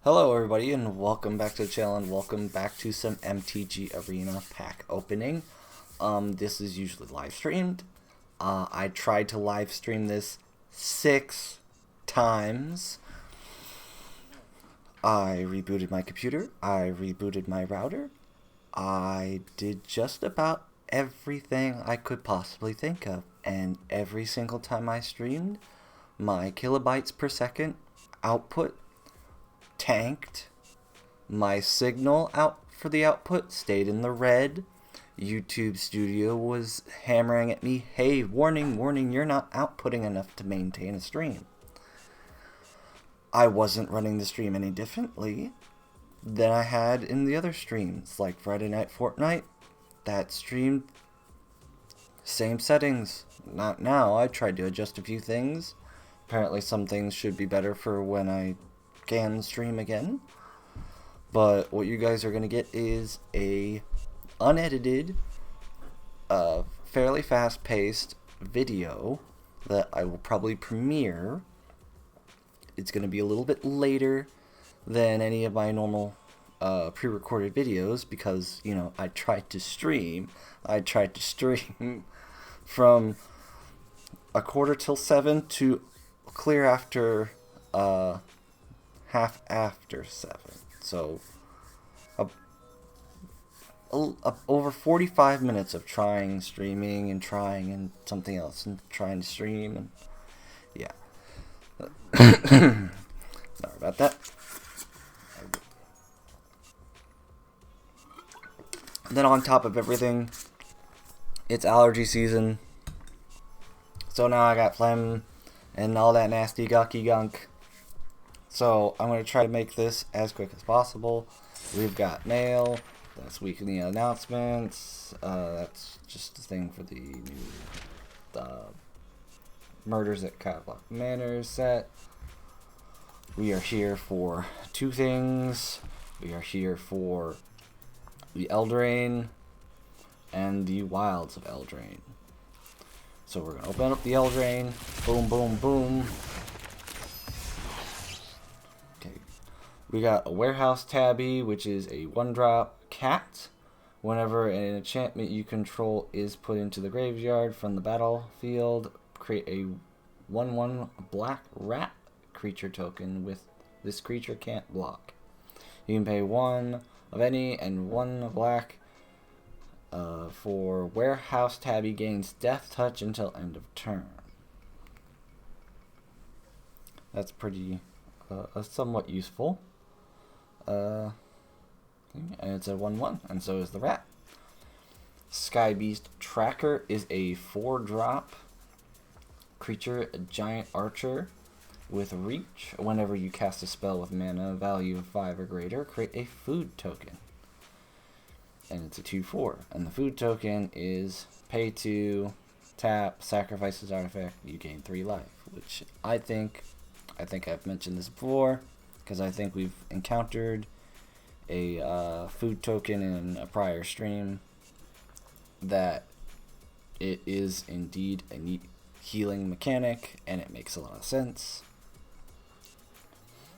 Hello everybody and welcome back to the channel and welcome back to some MTG Arena pack opening. This is usually live streamed. I tried to live stream this 6 times. I rebooted my computer, I rebooted my router, I did just about everything I could possibly think of, and every single time I streamed, my kilobytes per second output tanked. My signal out for the output stayed in the red. YouTube Studio was hammering at me, hey, warning, warning, you're not outputting enough to maintain a stream. I wasn't running the stream any differently than I had in the other streams, like Friday Night Fortnite. That streamed, same settings. Not now. I tried to adjust a few things. Apparently some things should be better for when I can stream again. But what you guys are going to get is a unedited, fairly fast-paced video that I will probably premiere. It's going to be a little bit later than any of my normal pre-recorded videos because, you know, I tried to stream from 6:45 to clear after half after 7. So over 45 minutes of streaming and trying and something else and trying to stream and yeah. Sorry about that. Then on top of everything, it's allergy season. So now I got phlegm and all that nasty gucky gunk. So I'm going to try to make this as quick as possible. We've got mail. That's weekly announcements. That's just a thing for the new Murders at Catlock Manor set. We are here for two things. We are here for the Eldraine and the Wilds of Eldraine. So we're going to open up the Eldraine. Boom, boom, boom. Okay. We got a Warehouse Tabby, which is a 1-drop cat. Whenever an enchantment you control is put into the graveyard from the battlefield, create a 1/1 black rat creature token with this creature can't block. You can pay 1 of any and 1 black for Warehouse Tabby gains Death Touch until end of turn. That's pretty somewhat useful. And it's a 1/1, and so is the rat. Sky Beast Tracker is a 4-drop creature, a giant archer with reach. Whenever you cast a spell with mana value of 5 or greater, create a food token. And it's a 2/4. And the food token is pay 2, tap, sacrifices artifact, you gain 3 life. Which I think I've mentioned this before, because I think we've encountered a food token in a prior stream that it is indeed a neat healing mechanic, and it makes a lot of sense.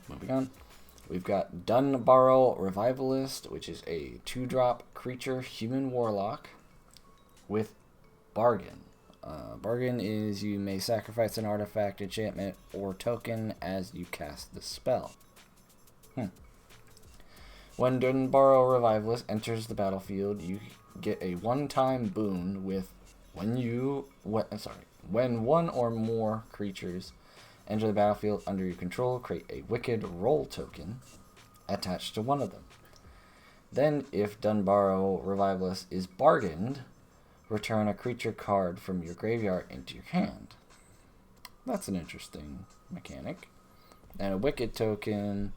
Moving on, we've got Dunbarrow Revivalist, which is a 2-drop creature human warlock with Bargain. Bargain is you may sacrifice an artifact, enchantment, or token as you cast the spell. When Dunbarrow Revivalist enters the battlefield, you get a 1-time boon with when 1 or more creatures enter the battlefield under your control, create a Wicked Roll token attached to one of them. Then, if Dunbarrow Revivalist is bargained, return a creature card from your graveyard into your hand. That's an interesting mechanic. And a Wicked token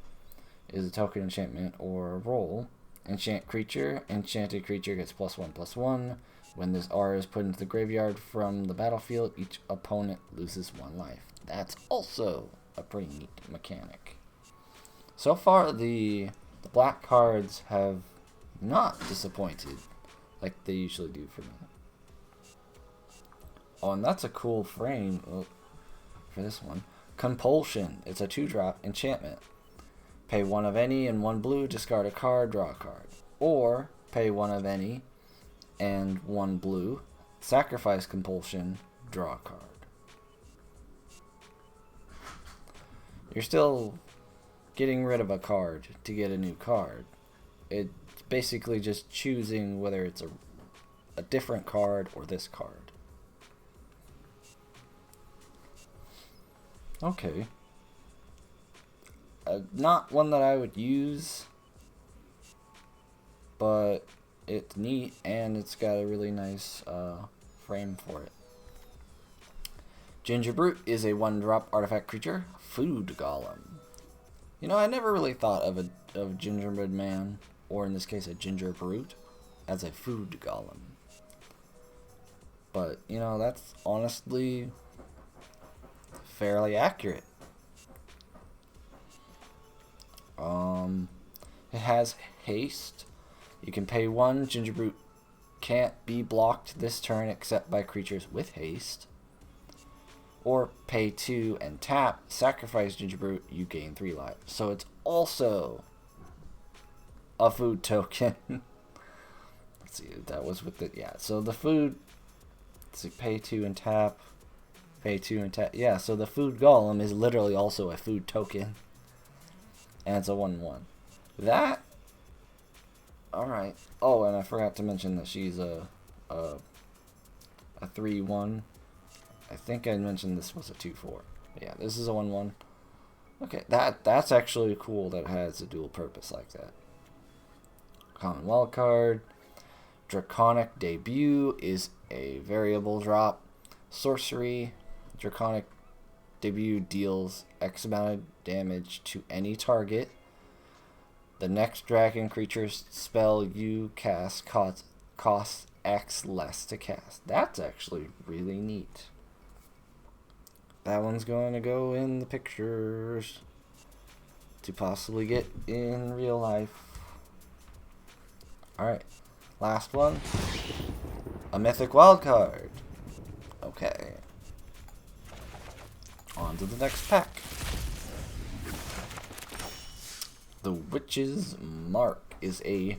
is a token enchantment or roll. Enchant creature. Enchanted creature gets +1/+1. When this R is put into the graveyard from the battlefield, each opponent loses 1 life. That's also a pretty neat mechanic. So far, the black cards have not disappointed like they usually do for me. Oh, and that's a cool frame for this one. Compulsion. It's a 2-drop enchantment. Pay 1 of any and 1 blue, discard a card, draw a card. Or pay 1 of any and 1 blue, sacrifice compulsion, draw a card. You're still getting rid of a card to get a new card. It's basically just choosing whether it's a different card or this card. Okay. Not one that I would use, but it's neat and it's got a really nice frame for it. Ginger Brute is a 1-drop artifact creature, food golem. You know, I never really thought of a gingerbread man, or in this case a ginger brute, as a food golem. But, you know, that's honestly fairly accurate. It has haste. You can pay 1. Ginger Brute can't be blocked this turn except by creatures with haste. Or pay 2 and tap, sacrifice Ginger Brute, you gain 3 life. So it's also a food token. Let's see, that was with it. Yeah, so the food, let's see, pay 2 and tap, pay 2 and tap. Yeah, so the food golem is literally also a food token. And it's a 1/1. That, alright. Oh, and I forgot to mention that she's a 3/1. I think I mentioned this was a 2/4. Yeah, this is a 1/1. Okay, that's actually cool that it has a dual purpose like that. Common wild card. Draconic Debut is a variable drop. Sorcery. Draconic Debut deals X amount of damage to any target. The next dragon creature's spell you cast costs X less to cast. That's actually really neat. That one's going to go in the pictures to possibly get in real life. Alright, last one. A mythic wild card. Okay. On to the next pack. The Witch's Mark is a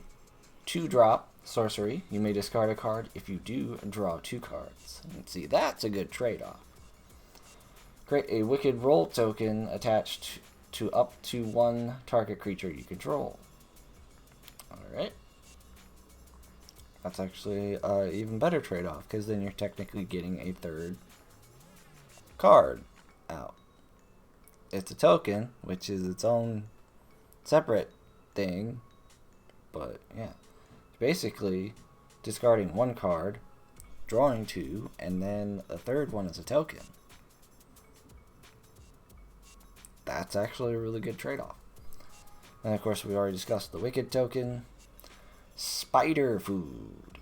2-drop sorcery. You may discard a card. If you do, draw 2 cards. Let's see, that's a good trade-off. Create a Wicked Roll token attached to up to 1 target creature you control. Alright. That's actually an even better trade-off, because then you're technically getting a 3rd card out. It's a token, which is its own separate thing, but yeah. Basically, discarding 1 card, drawing 2, and then a 3rd one is a token. That's actually a really good trade-off. And of course, we already discussed the Wicked token. Spider Food.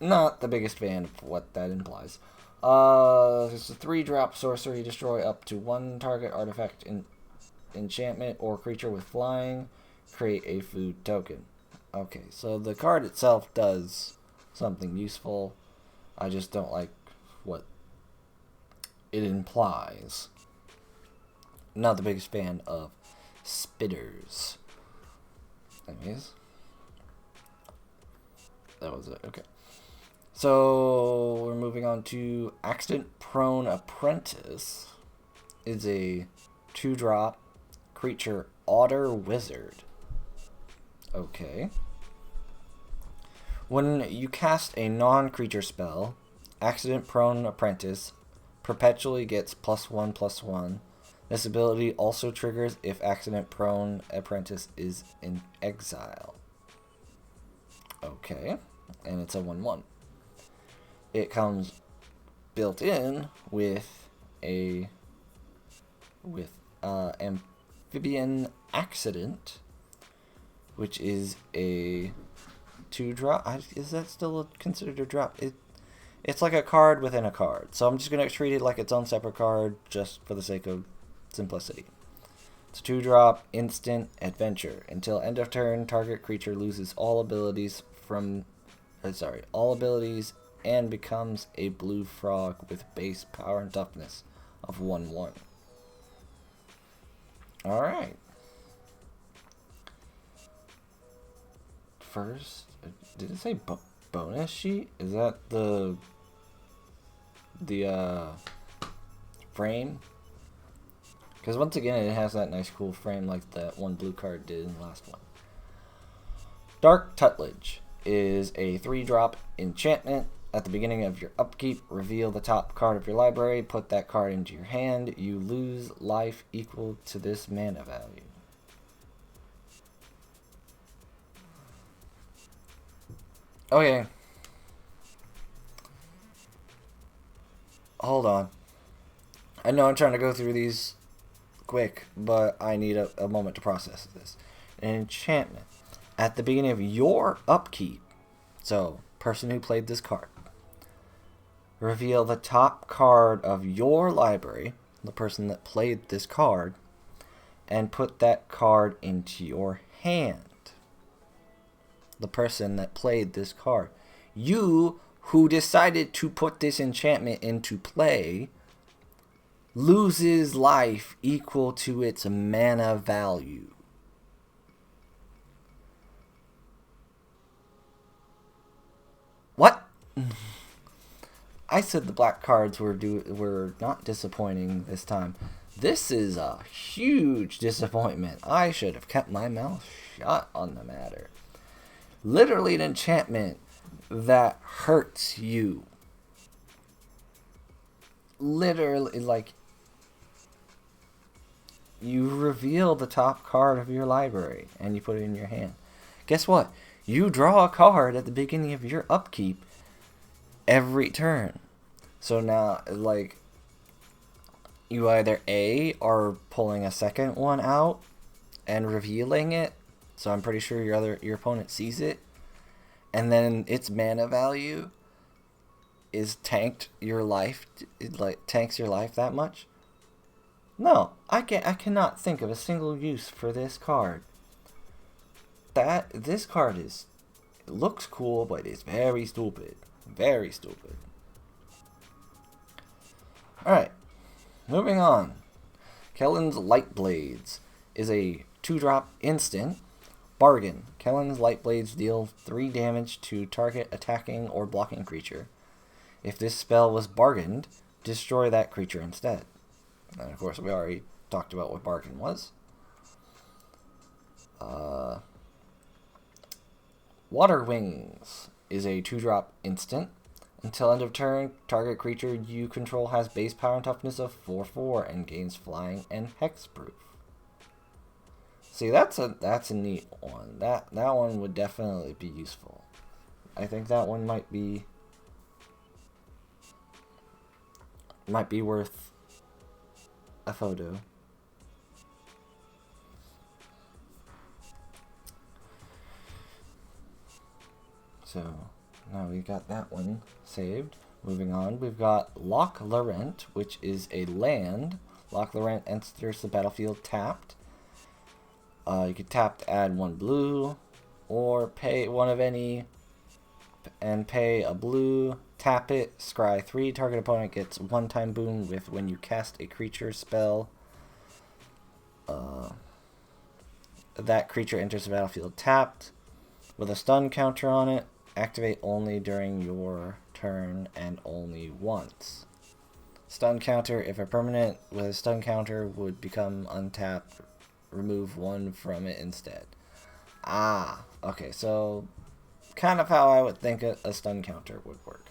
Not the biggest fan of what that implies. It's a 3-drop sorcery. Destroy up to 1 target artifact, enchantment, or creature with flying. Create a food token. Okay, so the card itself does something useful. I just don't like what it implies. Not the biggest fan of spitters. Anyways, that was it. Okay. So we're moving on to Accident Prone Apprentice. It's a 2-drop creature otter wizard. Okay. When you cast a non-creature spell, Accident Prone Apprentice perpetually gets +1/+1. This ability also triggers if Accident Prone Apprentice is in exile. Okay, and it's a 1/1. It comes built in with Amphibian Accident, which is a 2-drop. Is that still considered a drop? It's like a card within a card. So I'm just going to treat it like its own separate card just for the sake of simplicity. It's a 2-drop instant adventure. Until end of turn, target creature loses all abilities and becomes a blue frog with base power and toughness of 1/1. Alright. First, did it say bonus sheet? Is that the frame? Because once again, it has that nice cool frame like that one blue card did in the last one. Dark Tutelage is a 3-drop enchantment. At the beginning of your upkeep, reveal the top card of your library, put that card into your hand. You lose life equal to this mana value. Okay. Hold on. I know I'm trying to go through these quick, but I need a moment to process this. An enchantment. At the beginning of your upkeep, so person who played this card, reveal the top card of your library, the person that played this card, and put that card into your hand. The person that played this card. You, who decided to put this enchantment into play, loses life equal to its mana value. What? I said the black cards were not disappointing this time. This is a huge disappointment. I should have kept my mouth shut on the matter. Literally an enchantment that hurts you. Literally, like, you reveal the top card of your library and you put it in your hand. Guess what? You draw a card at the beginning of your upkeep every turn. So now, like, you either A, are pulling a second one out and revealing it, so I'm pretty sure your opponent sees it, and then its mana value is tanked your life, it like tanks your life that much. No, I cannot think of a single use for this card. This card it looks cool, but it's very stupid. Very stupid. Alright, moving on. Kellen's Light Blades is a 2-drop instant. Bargain. Kellen's Light Blades deal 3 damage to target attacking or blocking creature. If this spell was bargained, destroy that creature instead. And of course, we already talked about what bargain was. Water Wings is a 2-drop instant. Until end of turn, target creature you control has base power and toughness of 4/4 and gains flying and hexproof. See, that's a neat one. That one would definitely be useful. I think that one might be worth a photo. So now we got that one saved. Moving on, we've got Loch Laurent, which is a land. Loch Laurent enters the battlefield tapped. You can tap to add 1 blue, or pay one of any, and pay a blue. Tap it, scry 3. Target opponent gets 1-time boon with when you cast a creature spell. That creature enters the battlefield tapped with a stun counter on it. Activate only during your turn and only once. Stun counter. If a permanent with a stun counter would become untapped, remove 1 from it instead. Ah, okay, so kind of how I would think a stun counter would work.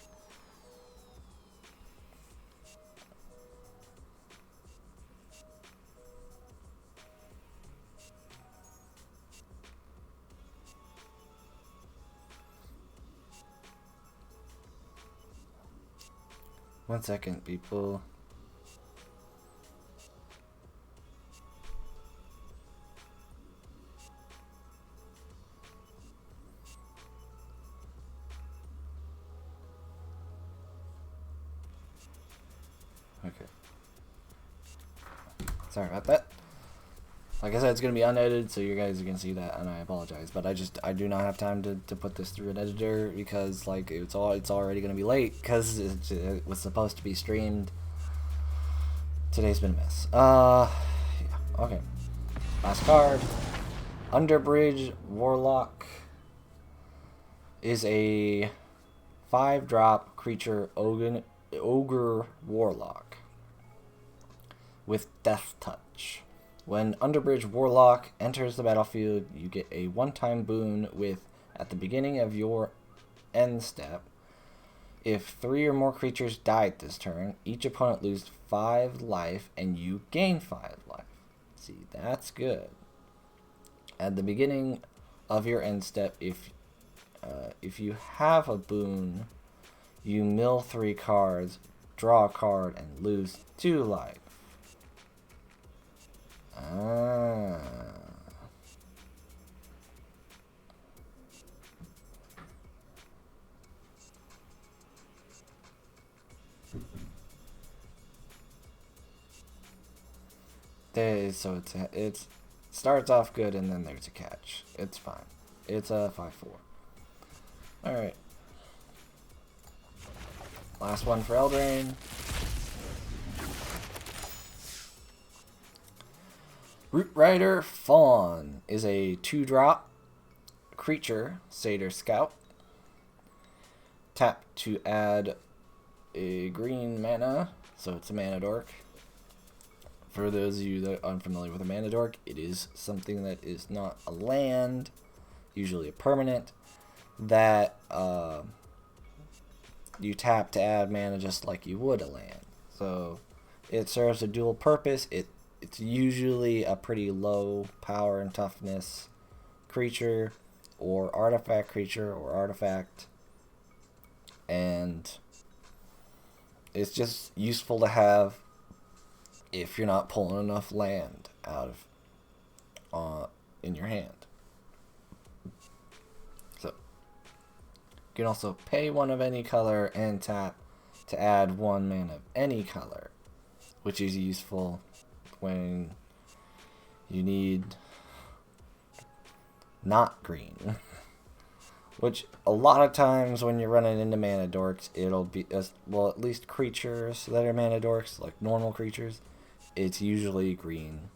One second, people. Okay. Sorry about that. Like I said, it's going to be unedited, so you guys can see that, and I apologize. But I do not have time to put this through an editor because, like, it's already going to be late because it was supposed to be streamed. Today's been a mess. Yeah, okay. Last card. Underbridge Warlock is a 5-drop creature ogre warlock with Death Touch. When Underbridge Warlock enters the battlefield, you get a 1-time boon with, at the beginning of your end step, if 3 or more creatures died this turn, each opponent loses 5 life and you gain 5 life. See, that's good. At the beginning of your end step, if you have a boon, you mill 3 cards, draw a card, and lose 2 life. So it starts off good and then there's a catch. It's fine. It's a 5/4. Alright. Last one for Eldraine. Root Rider Fawn is a 2-drop creature, Satyr Scout. Tap to add a green mana, so it's a mana dork. For those of you that are unfamiliar with a mana dork, it is something that is not a land, usually a permanent, that you tap to add mana just like you would a land. So it serves a dual purpose. It's usually a pretty low power and toughness creature or artifact, and it's just useful to have if you're not pulling enough land out of in your hand. So you can also pay 1 of any color and tap to add 1 mana of any color, which is useful when you need not green. Which a lot of times when you're running into mana dorks, it'll be, well, at least creatures that are mana dorks, like normal creatures, it's usually green.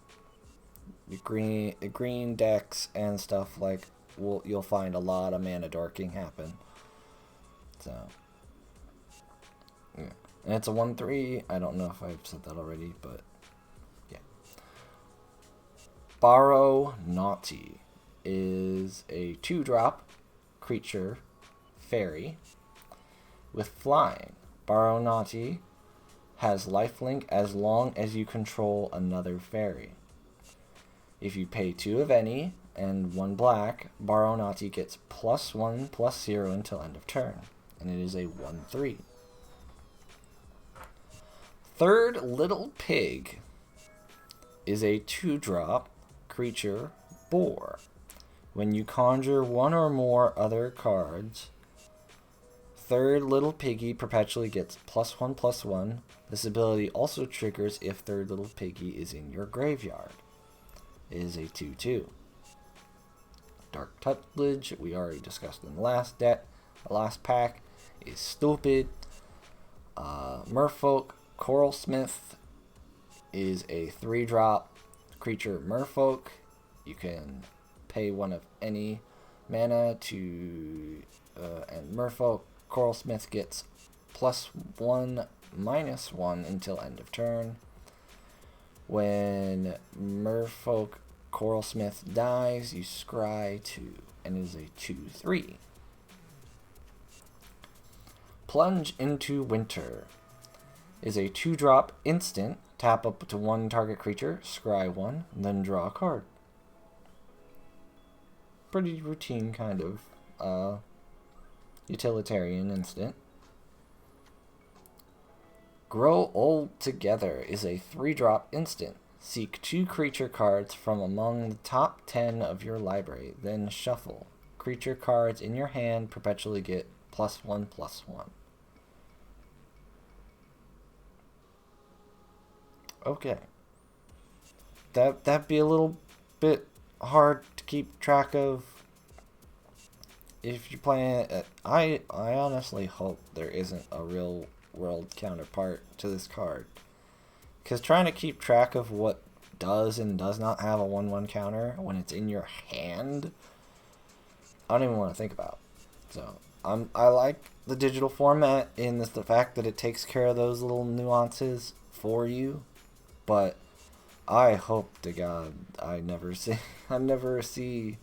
Green decks and stuff like, you'll find a lot of mana dorking happen. So, yeah. And it's a 1/3. I don't know if I've said that already, but yeah. Borrow Naughty is a 2-drop creature fairy with flying. Borrow Naughty has lifelink as long as you control another fairy. If you pay 2 of any and 1 black, Borrow Naughty gets +1/+0 until end of turn, and it is a 1/3. Third Little Pig is a 2-drop creature boar. When you conjure 1 or more other cards, Third Little Piggy perpetually gets +1/+1. This ability also triggers if Third Little Piggy is in your graveyard. It is a 2/2. Dark Tutelage, we already discussed in the last deck. The last pack is stupid. Merfolk Coralsmith is a 3-drop creature merfolk. You can pay 1 of any mana to, and Merfolk Coralsmith gets +1/-1 until end of turn. When Merfolk Coralsmith dies, you scry 2, and it is a 2/3. Plunge into Winter is a 2-drop instant. Tap up to 1 target creature, scry 1, then draw a card. Pretty routine kind of utilitarian instant. Grow Old Together is a 3-drop instant. Seek 2 creature cards from among the top 10 of your library, then shuffle. Creature cards in your hand perpetually get +1/+1. Okay. That'd be a little bit hard to keep track of if you're playing it. I honestly hope there isn't a real world counterpart to this card, because trying to keep track of what does and does not have a 1/1 counter when it's in your hand, I don't even want to think about. So I like the digital format in the fact that it takes care of those little nuances for you, but I hope to God I never see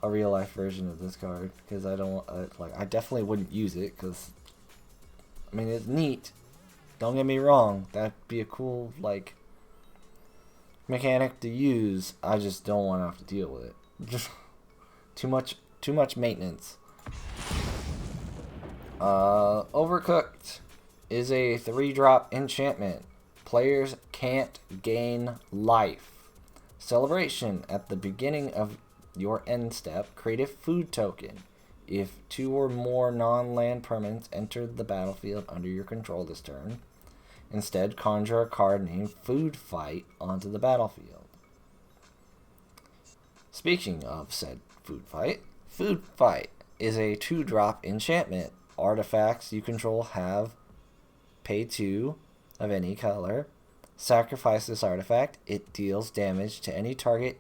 a real life version of this card, because I don't I definitely wouldn't use it, because I mean, it's neat, don't get me wrong, that'd be a cool like mechanic to use. I just don't want to have to deal with it. Just too much maintenance. Overcooked is a 3-drop enchantment. Players can't gain life. Celebration. At the beginning of your end step, create a food token. If 2 or more non-land permanents entered the battlefield under your control this turn, instead conjure a card named Food Fight onto the battlefield. Speaking of said Food Fight is a 2-drop enchantment. Artifacts you control have pay 2 of any color. Sacrifice this artifact. It deals damage to any target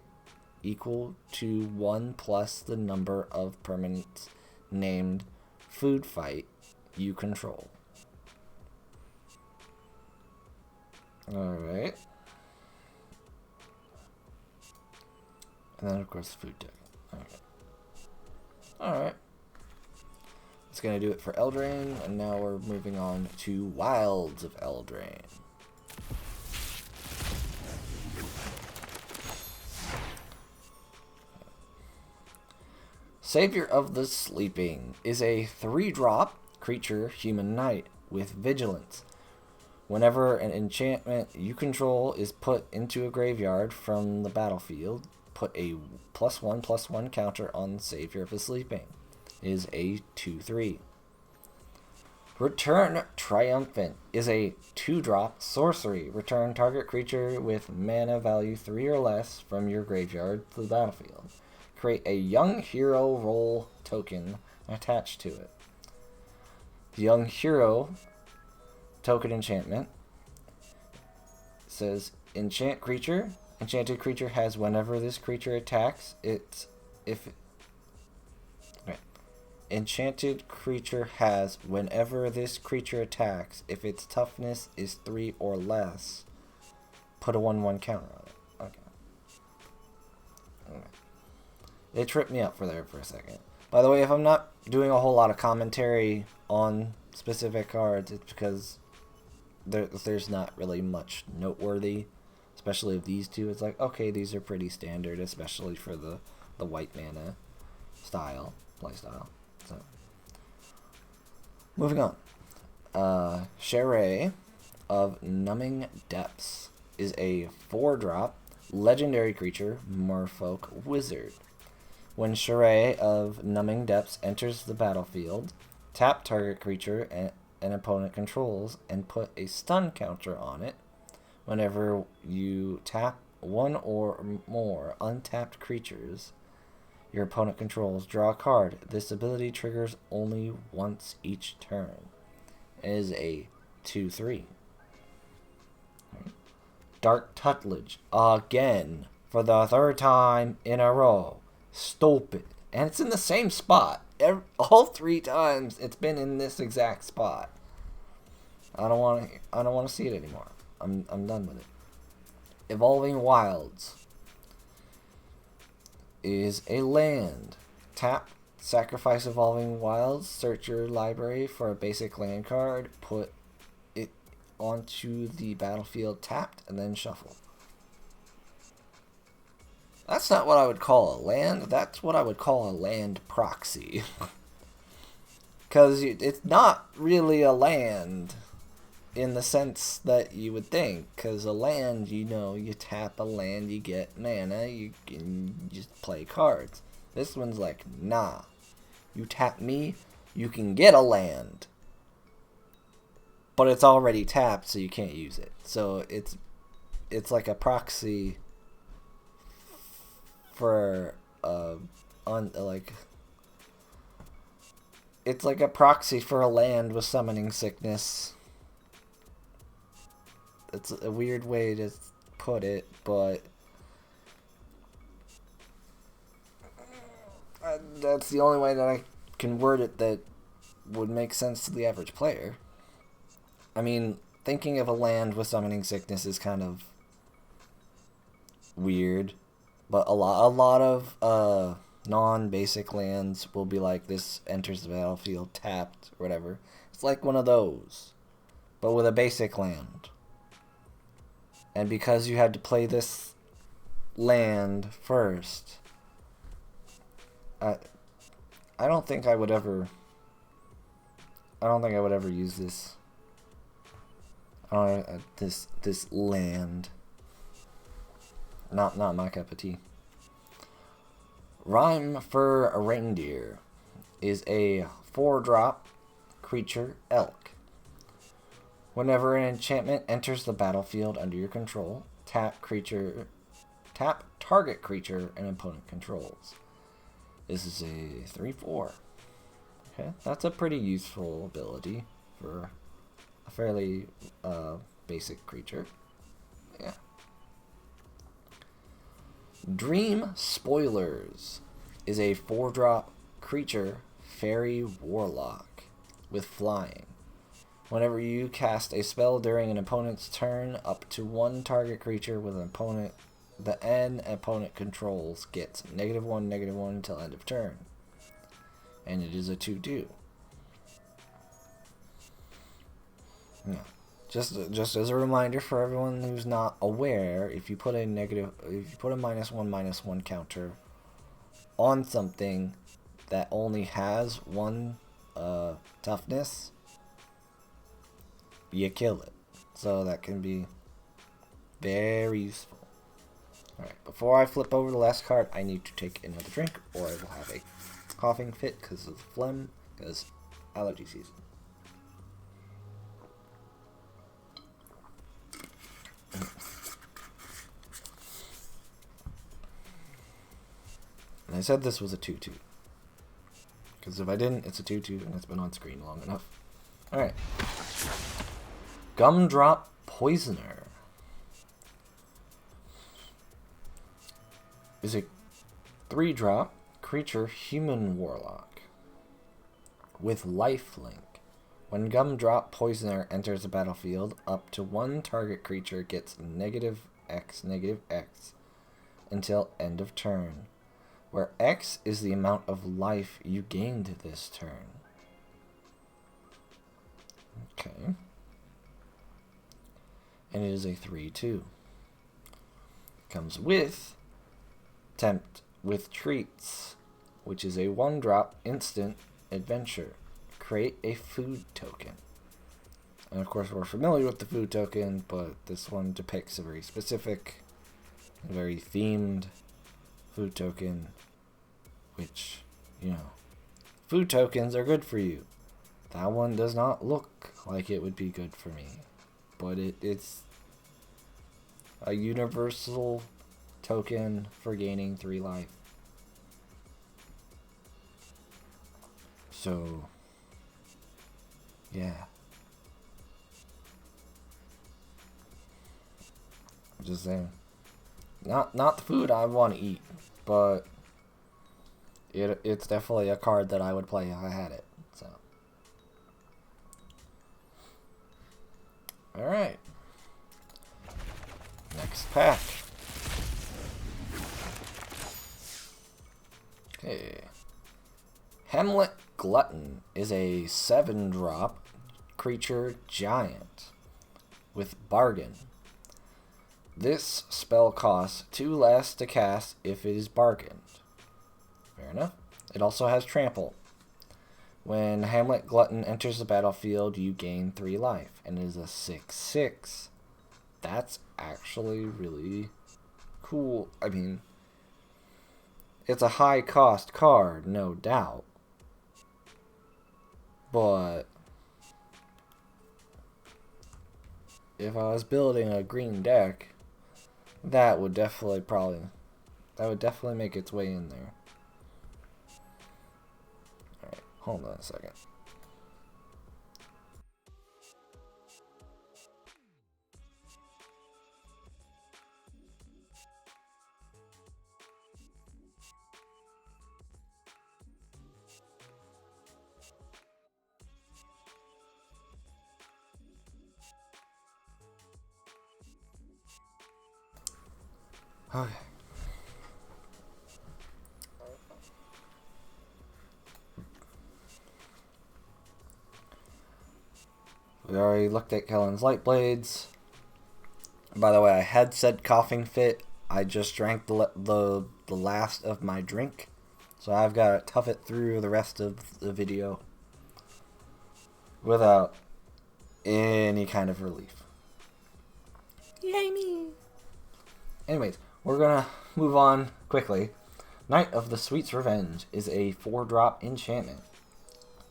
equal to 1 plus the number of permanents named Food Fight you control. Alright. And then, of course, the food token. Okay. Alright. That's going to do it for Eldraine, and now we're moving on to Wilds of Eldraine. Savior of the Sleeping is a 3-drop creature human knight with vigilance. Whenever an enchantment you control is put into a graveyard from the battlefield, put a +1/+1 counter on Savior of the Sleeping. It is a 2/3. Return Triumphant is a 2-drop sorcery. Return target creature with mana value 3 or less from your graveyard to the battlefield. Create a Young Hero role token attached to it. The Young Hero token enchantment says enchant creature. Enchanted creature has whenever this creature attacks Enchanted creature has whenever this creature attacks, if its toughness is 3 or less, put a 1/1 counter on it. Okay. It tripped me up for a second. By the way, if I'm not doing a whole lot of commentary on specific cards, it's because there's not really much noteworthy, especially of these two. It's like, okay, these are pretty standard, especially for the white mana playstyle. So, moving on. Sherae of Numbing Depths is a 4-drop legendary creature, Merfolk Wizard. When Sherae of Numbing Depths enters the battlefield, tap target creature an opponent controls and put a stun counter on it. Whenever you tap 1 or more untapped creatures your opponent controls, draw a card. This ability triggers only once each turn. It is a 2/3. Dark Tutelage, again, for the 3rd time in a row. Stupid. And it's in the same spot. All 3 times it's been in this exact spot. I don't want to see it anymore. I'm done with it. Evolving Wilds is a land. Tap, sacrifice Evolving Wilds, search your library for a basic land card, put it onto the battlefield tapped, and then shuffle. That's not what I would call a land. That's what I would call a land proxy. Because it's not really a land in the sense that you would think. Because a land, you tap a land, you get mana, you can just play cards. This one's like, nah. You tap me, you can get a land. But it's already tapped, so you can't use it. So it's like a proxy for it's like a proxy for a land with summoning sickness. It's a weird way to put it, but that's the only way that I can word it that would make sense to the average player. I mean, thinking of a land with Summoning Sickness is kind of weird, but a lot of non-basic lands will be like, this enters the battlefield tapped or whatever. It's like one of those, but with a basic land. And because you had to play this land first, I don't think I would ever use this. This land. Not my cup of tea. Rhyme for a Reindeer is a 4-drop creature elk. Whenever an enchantment enters the battlefield under your control, tap target creature an opponent controls. This is a 3/4. Okay, that's a pretty useful ability for a fairly basic creature. Yeah. Dream Spoilers is a 4-drop creature fairy warlock with flying. Whenever you cast a spell during an opponent's turn, up to one target creature with an opponent controls gets -1/-1 until end of turn. And it is a 2/2. Yeah. Just as a reminder for everyone who's not aware, if you put a -1/-1 counter on something that only has 1 toughness, you kill it. So that can be very useful. Alright, before I flip over the last card, I need to take another drink, or I will have a coughing fit because of phlegm, because allergy season. And I said this was a 2/2. Because if I didn't, it's a 2/2 and it's been on screen long enough. Alright. Gumdrop Poisoner is a 3-drop creature human warlock with lifelink. When Gumdrop Poisoner enters the battlefield, up to one target creature gets -X until end of turn, where X is the amount of life you gained this turn. Okay. And it is a 3/2. Comes with Tempt with Treats, which is a 1-drop instant adventure. Create a food token. And of course we're familiar with the food token, but this one depicts a very specific, very themed food token, which, you know, food tokens are good for you. That one does not look like it would be good for me, but it's a universal token for gaining 3 life. So, yeah. I'm just saying. Not the food I want to eat, but it's definitely a card that I would play if I had it. So, all right. Next pack. Okay. Hamlet Glutton is a 7-drop creature giant with bargain. This spell costs 2 less to cast if it is bargained. Fair enough. It also has trample. When Hamlet Glutton enters the battlefield, you gain 3 life, and it is a 6/6. That's actually really cool. I mean, it's a high cost card, no doubt. But if I was building a green deck, that would definitely make its way in there. Alright, hold on a second. Okay. We already looked at Kellen's Light Blades. By the way, I had said coughing fit. I just drank the last of my drink, so I've got to tough it through the rest of the video without any kind of relief. Yay me! Anyways, we're gonna move on quickly. Knight of the Sweet's Revenge is a 4-drop enchantment.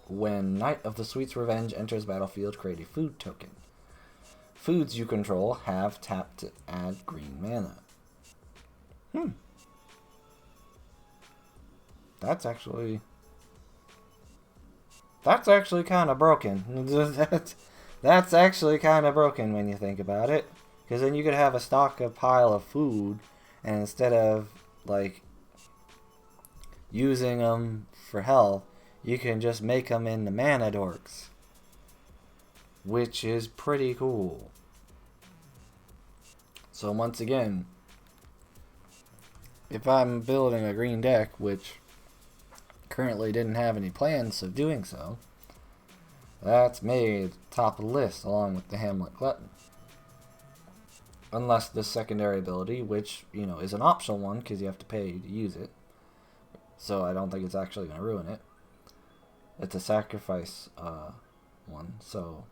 When Knight of the Sweet's Revenge enters battlefield, create a food token. Foods you control have tapped to add green mana. That's actually kind of broken. That's actually kind of broken when you think about it. Because then you could have a pile of food, and instead of, like, using them for health, you can just make them into mana dorks. Which is pretty cool. So once again, if I'm building a green deck, which currently didn't have any plans of doing so, that's made top of the list along with the Hamlet Glutton. Unless the secondary ability, which, you know, is an optional one because you have to pay to use it. So I don't think it's actually going to ruin it. It's a sacrifice one, so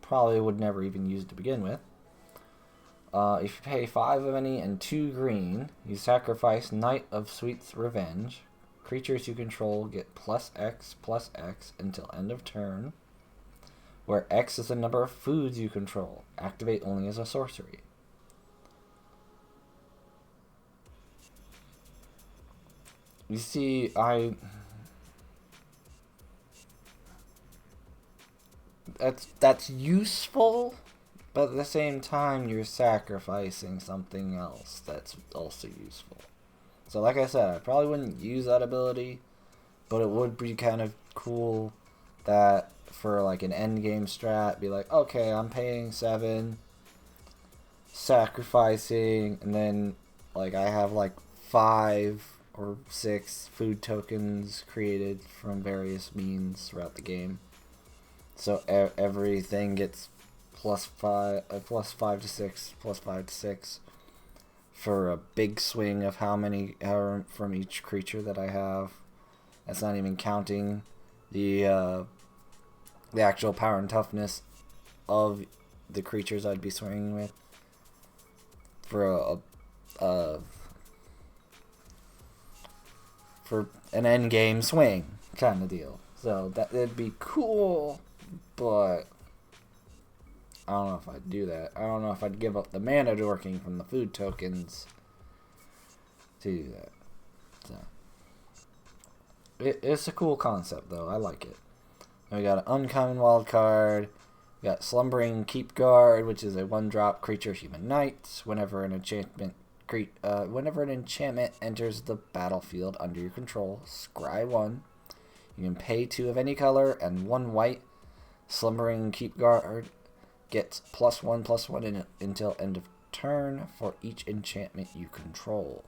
probably would never even use it to begin with. If you pay 5 of any and 2 green, you sacrifice Knight of Sweet's Revenge. Creatures you control get +X until end of turn, where X is the number of foods you control. Activate only as a sorcery. You see, that's useful, but at the same time, you're sacrificing something else that's also useful. So like I said, I probably wouldn't use that ability, but it would be kind of cool that for like an end game strat, be like, okay, I'm paying 7, sacrificing, and then like I have like 5 or 6 food tokens created from various means throughout the game. So everything gets +5 to 6 for a big swing of how many from each creature that I have. That's not even counting the actual power and toughness of the creatures I'd be swinging with for for an end game swing kind of deal. So that'd be cool, but I don't know if I'd do that. I don't know if I'd give up the mana dorking from the food tokens to do that. So it's a cool concept though. I like it. And we got an uncommon wild card. We got Slumbering Keep Guard, which is a 1-drop creature human knight. Whenever an enchantment enters the battlefield under your control, scry 1. You can pay 2 of any color and 1 white. Slumbering Keep Guard gets +1/+1 until end of turn for each enchantment you control.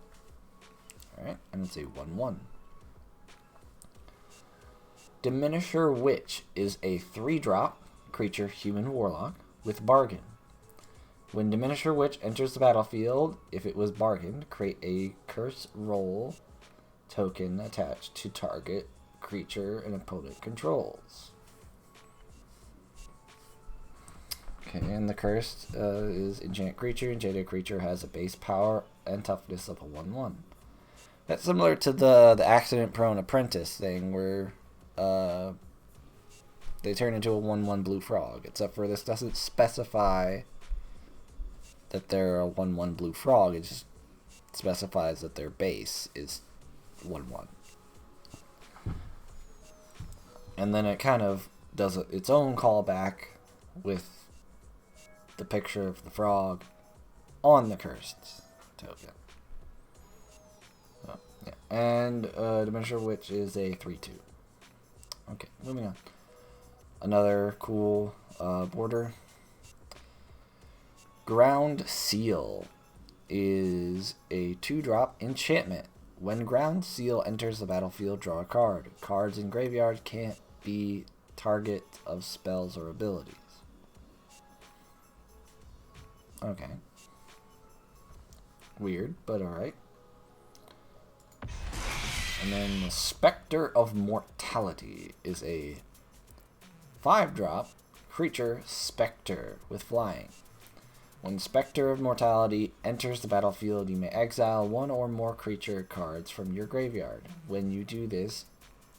Alright, and it's a 1/1. Diminisher Witch is a 3-drop creature human warlock with Bargain. When Diminisher Witch enters the battlefield, if it was bargained, create a curse roll token attached to target creature an opponent controls. Okay, and the cursed is enchant creature. Enchanted creature has a base power and toughness of a 1/1. That's similar to the accident-prone apprentice thing where they turn into a 1/1 blue frog. Except for this doesn't specify that they're a 1/1 blue frog. It just specifies that their base is 1/1. And then it kind of does its own callback with the picture of the frog on the cursed token. So, yeah. And Diminisher Witch is a 3/2. Okay, moving on. Another cool border. Ground Seal is a 2-drop enchantment. When Ground Seal enters the battlefield, draw a card. Cards in graveyard can't be target of spells or abilities. Okay. Weird, but alright. And then the Spectre of Mortality is a 5-drop creature spectre with flying. When Spectre of Mortality enters the battlefield, you may exile one or more creature cards from your graveyard. When you do this,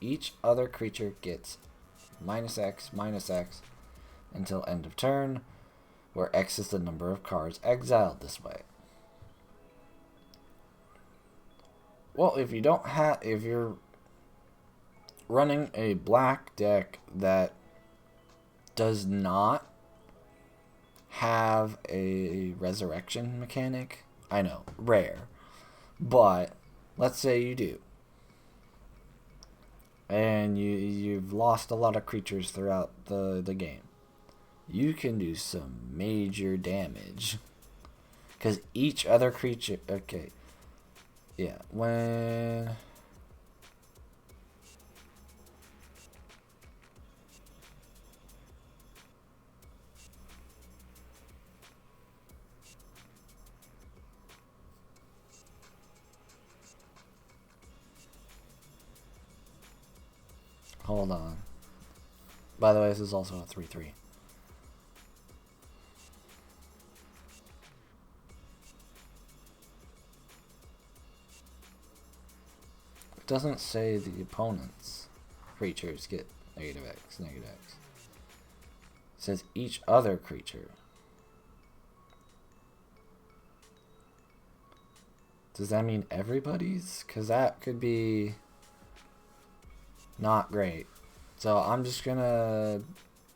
each other creature gets -X until end of turn, where X is the number of cards exiled this way. Well, if you're running a black deck that does not have a resurrection mechanic, I know, rare, but let's say you do, and you've lost a lot of creatures throughout the game, you can do some major damage, because each other creature, okay, yeah, when hold on. By the way, this is also a 3/3. It doesn't say the opponent's creatures get -X. It says each other creature. Does that mean everybody's? Because that could be not great. So I'm just gonna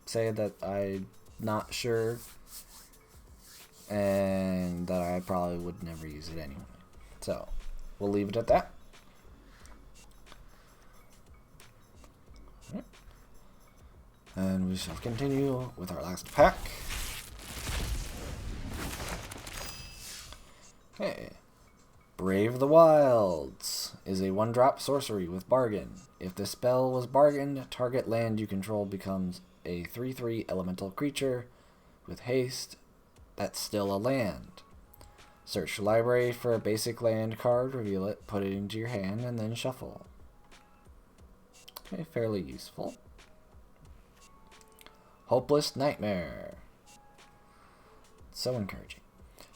say that I'm not sure, and that I probably would never use it anyway. So we'll leave it at that. And we shall continue with our last pack. Okay. Brave the Wilds is a 1-drop sorcery with bargain. If the spell was bargained, target land you control becomes a 3/3 elemental creature with haste that's still a land. Search your library for a basic land card, reveal it, put it into your hand, and then shuffle. Okay, fairly useful. Hopeless Nightmare. So encouraging.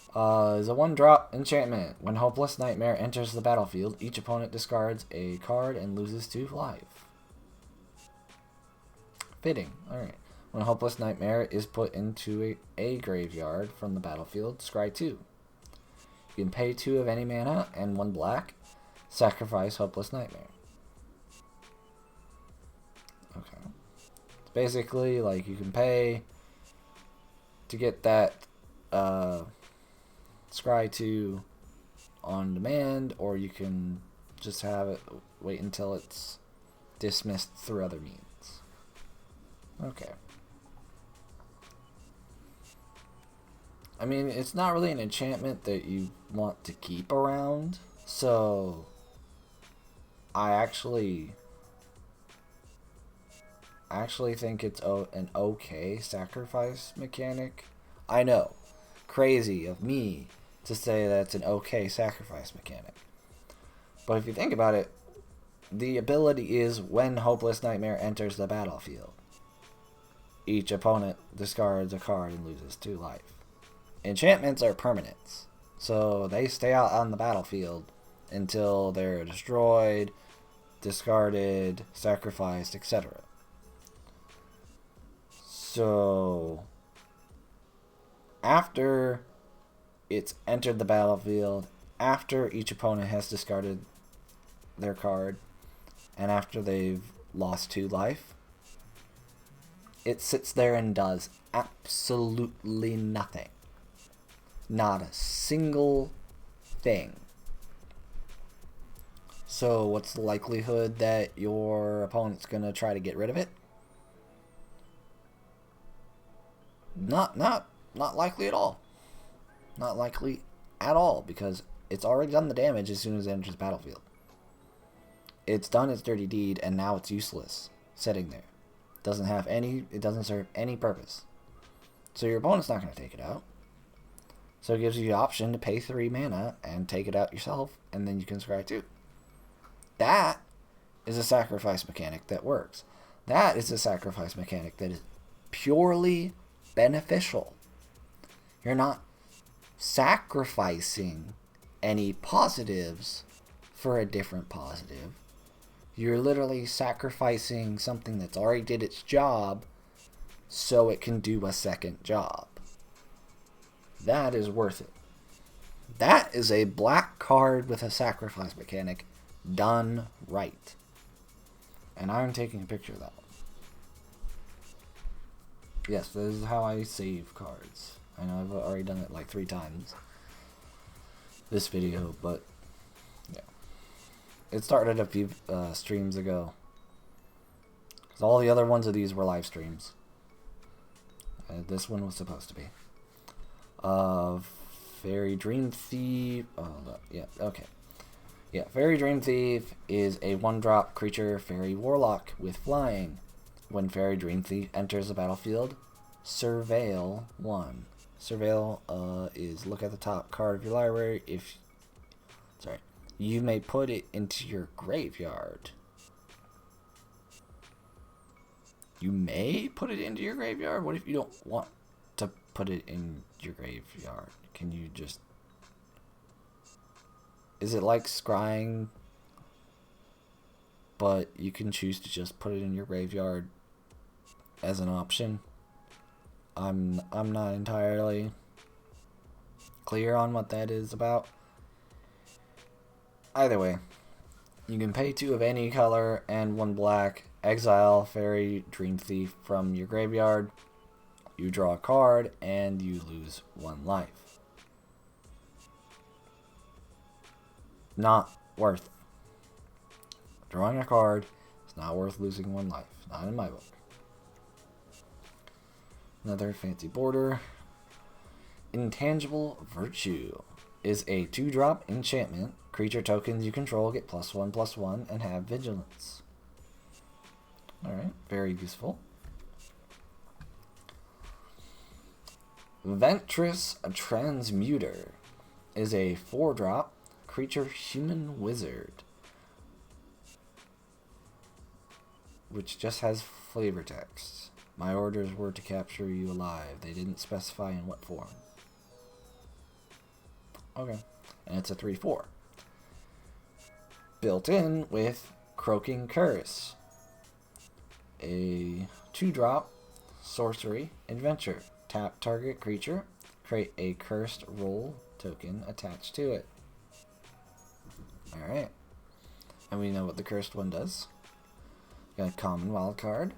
Is a 1-drop enchantment. When Hopeless Nightmare enters the battlefield, each opponent discards a card and loses 2 life. Fitting. Alright. When Hopeless Nightmare is put into a graveyard from the battlefield, scry 2. You can pay 2 of any mana and 1 black. Sacrifice Hopeless Nightmare. Okay. It's basically like you can pay to get that scry 2 on demand, or you can just have it wait until it's dismissed through other means. Okay. I mean, it's not really an enchantment that you want to keep around, so I actually think it's an okay sacrifice mechanic. I know, crazy of me to say that it's an okay sacrifice mechanic. But if you think about it, the ability is when Hopeless Nightmare enters the battlefield, each opponent discards a card and loses 2 life. Enchantments are permanents, so they stay out on the battlefield until they're destroyed, discarded, sacrificed, etc. So after it's entered the battlefield, after each opponent has discarded their card, and after they've lost 2 life, it sits there and does absolutely nothing. Not a single thing. So what's the likelihood that your opponent's going to try to get rid of it? Not likely at all. Not likely at all because it's already done the damage as soon as it enters the battlefield. It's done its dirty deed, and now it's useless, sitting there. It doesn't serve any purpose. So your opponent's not going to take it out. So it gives you the option to pay 3 mana and take it out yourself, and then you can scry 2. That is a sacrifice mechanic that works. That is a sacrifice mechanic that is purely beneficial. You're not sacrificing any positives for a different positive. You're literally sacrificing something that's already did its job so it can do a second job. That is worth it. That is a black card with a sacrifice mechanic done right. And I'm taking a picture of that one. Yes, this is how I save cards. I know I've already done it like 3 times this video, but yeah. It started a few streams ago. Because all the other ones of these were live streams. This one was supposed to be. Fairy Dream Thief. Oh, yeah, okay. Yeah, Fairy Dream Thief is a 1-drop creature fairy warlock with flying. When Fairy Dream Thief enters the battlefield, surveil 1. Surveil is look at the top card of your library. You may put it into your graveyard. You may put it into your graveyard? What if you don't want to put it in your graveyard? Can you just... Is it like scrying, but you can choose to just put it in your graveyard as an option? I'm not entirely clear on what that is about. Either way, you can pay 2 of any color and 1 black, exile Fairy Dream Thief from your graveyard, you draw a card, and you lose 1 life. Not worth. Drawing a card is not worth losing 1 life. Not in my book. Another fancy border. Intangible Virtue is a 2-drop enchantment. Creature tokens you control get +1/+1 and have vigilance. Alright, very useful. Ventress Transmuter is a 4-drop creature human wizard, which just has flavor text. My orders were to capture you alive. They didn't specify in what form. Okay. And it's a 3/4. Built in with Croaking Curse. A 2-drop sorcery adventure. Tap target creature. Create a cursed roll token attached to it. Alright. And we know what the cursed one does. Got a common wild card.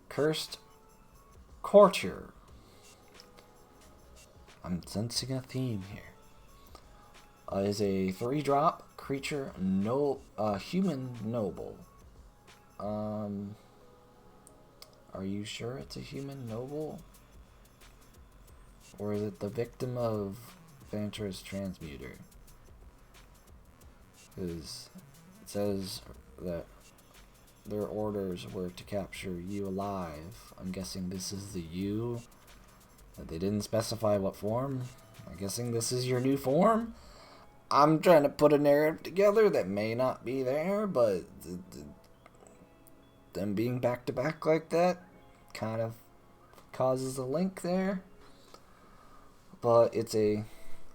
Cursed Courtier. I'm sensing a theme here. Is a 3-drop creature, human noble. Are you sure it's a human noble? Or is it the victim of Ventress Transmuter? Because it says that their orders were to capture you alive. I'm guessing this is the you. But they didn't specify what form. I'm guessing this is your new form. I'm trying to put a narrative together that may not be there, but them being back to back like that kind of causes a link there. But it's a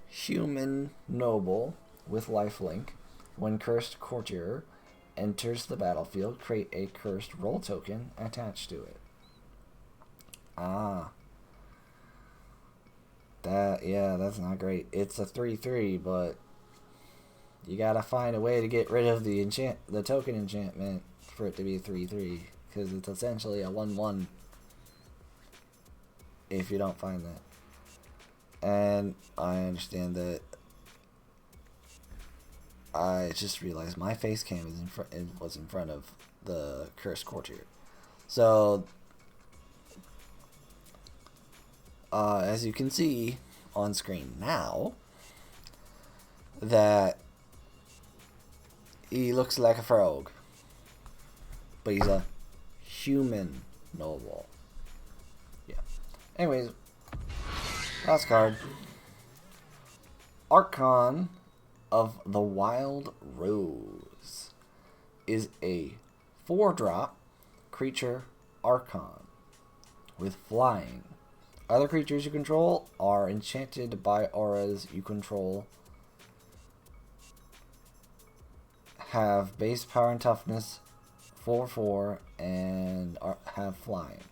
human noble with lifelink. When Cursed Courtier enters the battlefield, create a cursed roll token attached to it. Ah. That's not great. It's a 3/3, but you gotta find a way to get rid of the token enchantment for it to be a 3/3, because it's essentially a 1/1 if you don't find that. And I understand that. I just realized my face cam was in front of the Cursed Courtier. So, as you can see on screen now that he looks like a frog, but he's a human noble. Yeah. Anyways, last card. Archon of the Wild Rose is a 4-drop creature Archon with flying. Other creatures you control are enchanted by auras you control, have base power and toughness 4/4, and have flying.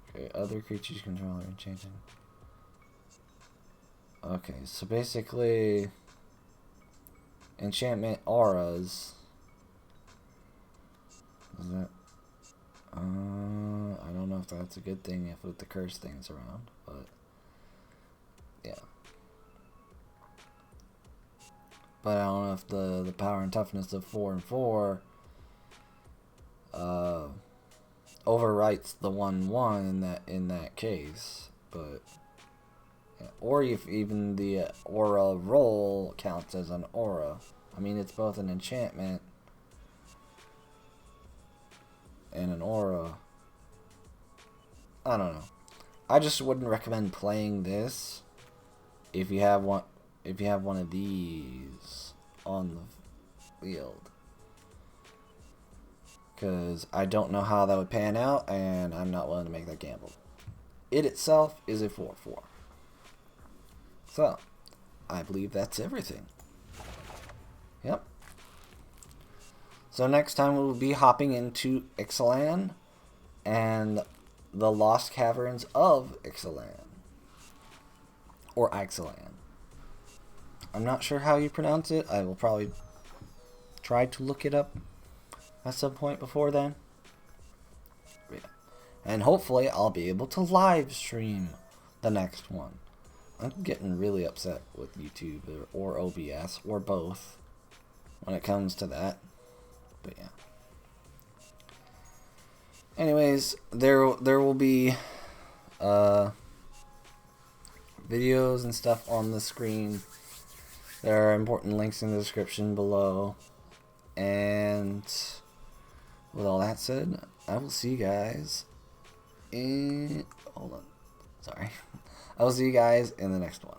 Okay, other creatures you control are enchanted. Okay, so basically enchantment auras. Is that? I don't know if that's a good thing if with the curse things around, but yeah. But I don't know if the power and toughness of 4 and 4 overwrites the 1/1 in that case, but yeah. Or if even the aura roll counts as an aura. I mean, it's both an enchantment and an aura. I don't know. I just wouldn't recommend playing this if you have one. If you have one of these on the field, because I don't know how that would pan out, and I'm not willing to make that gamble. It itself is a 4/4. So, I believe that's everything. Yep. So next time we'll be hopping into Ixalan and the Lost Caverns of Ixalan. Or Ixalan. I'm not sure how you pronounce it. I will probably try to look it up at some point before then. Yeah. And hopefully I'll be able to live stream the next one. I'm getting really upset with YouTube or OBS or both when it comes to that. But yeah. Anyways, there will be videos and stuff on the screen. There are important links in the description below. And with all that said, I will see you guys in... Hold on. Sorry. I will see you guys in the next one.